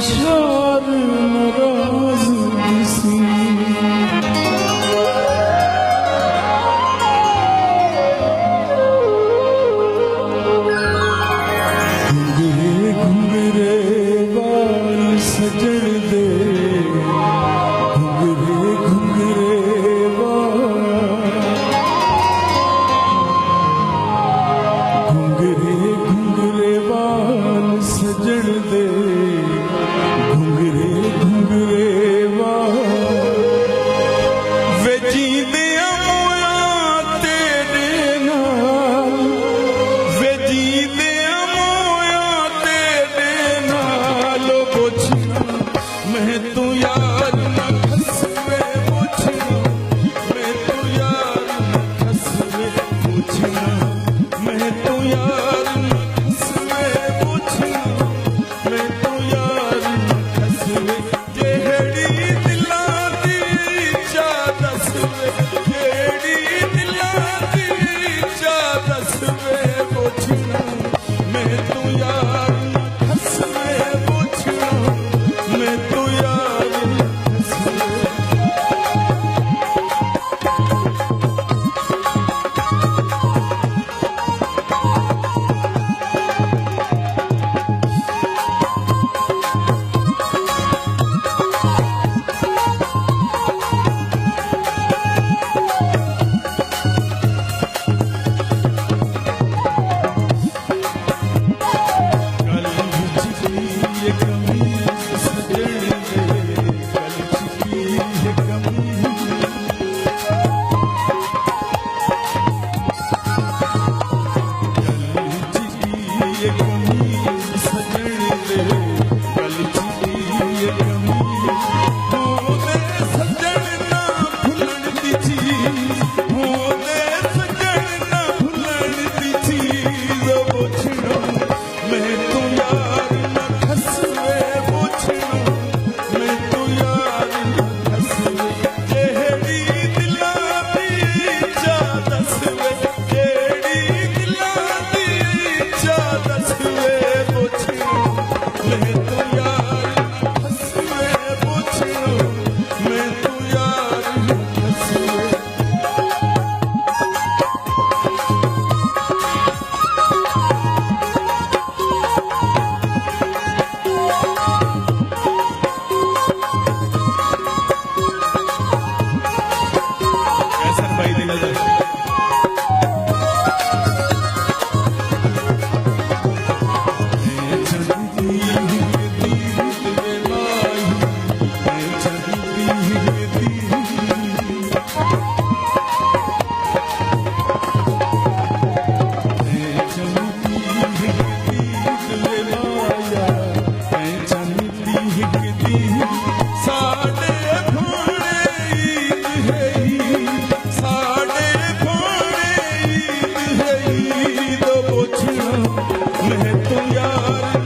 शार नाराज दिसी घुंगरे घुंगरे बाल सजण दे घुंगरे घुंगरे घुंगरे घुंगरे बाल सजण दे घुंगरे घुंगरे वे जींदियां मोया तेरे नाल वे जींदियां मोया तेरे नाल पुछना मैं तू यार ना खसवे पुछना मैं तू यार ना खसवे पुछना मैं तू यार ना खसवे पुछना मैं तू यार ना खसवे जेड़ी दिलां दी चा दसवे जेड़ी दिलां दी चा दसवे पुछना मैं तू यार ना खसवे पुछना मैं तू यार ना खसवे मैं तो यार